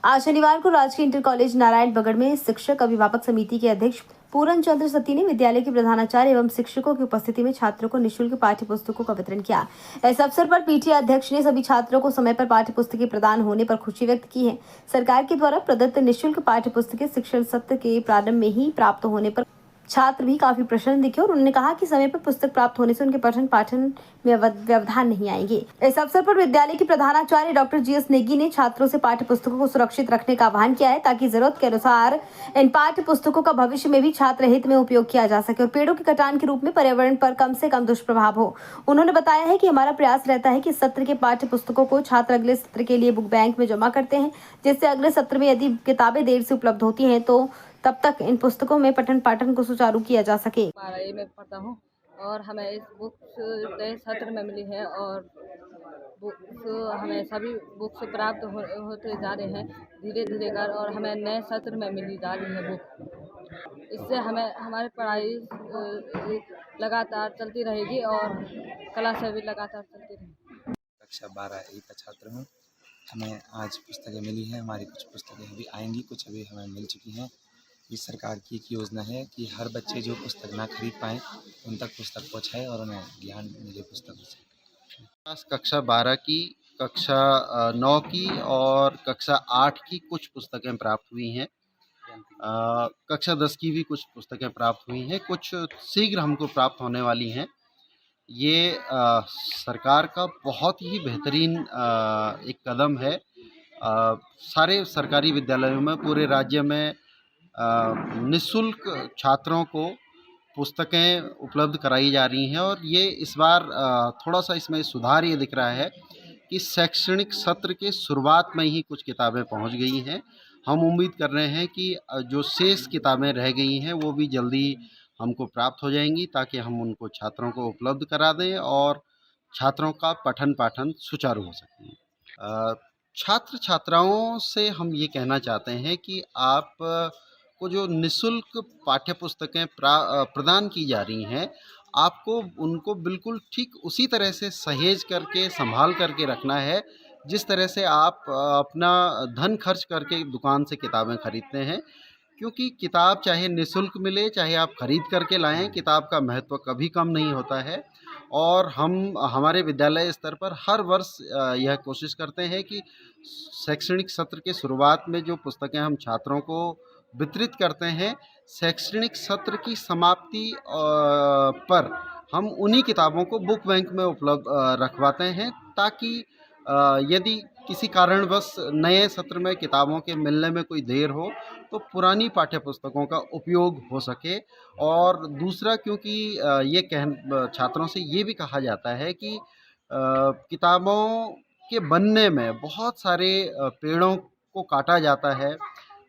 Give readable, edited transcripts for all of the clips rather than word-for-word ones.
आज शनिवार को राजकीय इंटर कॉलेज नारायण बगड़ में शिक्षक अभिभावक समिति के अध्यक्ष पूरन चंद्र सती ने विद्यालय के प्रधानाचार्य एवं शिक्षकों की उपस्थिति में छात्रों को निःशुल्क पाठ्य पुस्तकों का वितरण किया। इस अवसर पर पीटीए अध्यक्ष ने सभी छात्रों को समय पर पाठ्य पुस्तकें प्रदान होने पर खुशी व्यक्त की है। सरकार के द्वारा प्रदत्त निःशुल्क पाठ्य पुस्तकें शिक्षण सत्र के प्रारंभ में ही प्राप्त होने पर छात्र भी काफी प्रसन्न दिखे और उन्होंने कहा कि समय पर पुस्तक प्राप्त होने से उनके पठन पाठन में व्यवधान नहीं आएंगे। इस अवसर पर विद्यालय के प्रधानाचार्य डॉक्टर जीएस नेगी ने छात्रों से पाठ्य पुस्तकों को सुरक्षित रखने का आह्वान किया है ताकि जरूरत के अनुसार इन पाठ्य पुस्तकों का भविष्य में भी छात्र हित में उपयोग किया जा सके और पेड़ों के कटान के रूप में पर्यावरण पर कम से कम दुष्प्रभाव हो। उन्होंने बताया है कि हमारा प्रयास रहता है कि सत्र के पाठ्य पुस्तकों को छात्र अगले सत्र के लिए बुक बैंक में जमा करते हैं, जिससे अगले सत्र में यदि किताबें देर से उपलब्ध होती हैं तो तब तक इन पुस्तकों में पठन पाठन को सुचारू किया जा सके। 12वीं में पढ़ता हूँ और हमें इस बुक्स नए सत्र में मिली है और बुक्स हमें सभी बुक्स प्राप्त होते जा रहे हैं धीरे धीरे कर और हमें नए सत्र में मिली जा रही है बुक। इससे हमें हमारी पढ़ाई लगातार चलती रहेगी और क्लासें भी लगातार चलती रहेंगी। कक्षा 12 का छात्र हूँ। हमें आज पुस्तकें मिली हैं। हमारी कुछ पुस्तकें अभी आएंगी, कुछ अभी हमें मिल चुकी हैं। ये सरकार की एक योजना है कि हर बच्चे जो पुस्तक ना खरीद पाएँ उन तक पुस्तक पहुँचाए और उन्हें ज्ञान मिले पुस्तकों से। कक्षा 12 की, कक्षा 9 की और कक्षा 8 की कुछ पुस्तकें प्राप्त हुई हैं। कक्षा 10 की भी कुछ पुस्तकें प्राप्त हुई हैं, कुछ शीघ्र हमको प्राप्त होने वाली हैं। ये सरकार का बहुत ही बेहतरीन एक कदम है। सारे सरकारी विद्यालयों में पूरे राज्य में निःशुल्क छात्रों को पुस्तकें उपलब्ध कराई जा रही हैं और ये इस बार थोड़ा सा इसमें सुधार ये दिख रहा है कि शैक्षणिक सत्र के शुरुआत में ही कुछ किताबें पहुंच गई हैं। हम उम्मीद कर रहे हैं कि जो शेष किताबें रह गई हैं वो भी जल्दी हमको प्राप्त हो जाएंगी ताकि हम उनको छात्रों को उपलब्ध करा दें और छात्रों का पठन पाठन सुचारू हो सके। छात्र छात्राओं से हम ये कहना चाहते हैं कि आप को जो निःशुल्क पाठ्य पुस्तकें प्रदान की जा रही हैं, आपको उनको बिल्कुल ठीक उसी तरह से सहेज करके संभाल करके रखना है जिस तरह से आप अपना धन खर्च करके दुकान से किताबें खरीदते हैं। क्योंकि किताब चाहे निःशुल्क मिले चाहे आप खरीद करके लाएं, किताब का महत्व कभी कम नहीं होता है। और हम हमारे विद्यालय स्तर पर हर वर्ष यह कोशिश करते हैं कि शैक्षणिक सत्र के शुरुआत में जो पुस्तकें हम छात्रों को वितरित करते हैं, शैक्षणिक सत्र की समाप्ति पर हम उन्हीं किताबों को बुक बैंक में उपलब्ध रखवाते हैं ताकि यदि किसी कारणवश नए सत्र में किताबों के मिलने में कोई देर हो तो पुरानी पाठ्य पुस्तकों का उपयोग हो सके। और दूसरा, क्योंकि ये छात्रों से ये भी कहा जाता है कि किताबों के बनने में बहुत सारे पेड़ों को काटा जाता है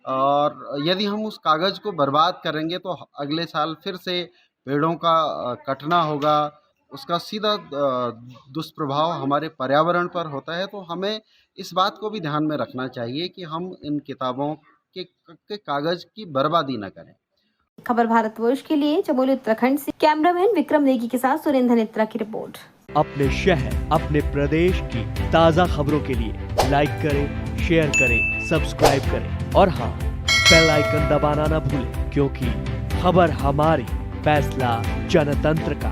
और यदि हम उस कागज़ को बर्बाद करेंगे तो अगले साल फिर से पेड़ों का कटना होगा, उसका सीधा दुष्प्रभाव हमारे पर्यावरण पर होता है। तो हमें इस बात को भी ध्यान में रखना चाहिए कि हम इन किताबों के कागज़ की बर्बादी न करें। खबर भारतवर्ष के लिए चमोली उत्तराखंड से कैमरामैन विक्रम नेगी के साथ सुरेंद्र नेत्रा की रिपोर्ट। अपने शहर, अपने प्रदेश की ताज़ा खबरों के लिए लाइक करें, शेयर करें, सब्सक्राइब करें और हाँ, बेल आइकन दबाना ना भूलें, क्योंकि खबर हमारी, फैसला जनतंत्र का।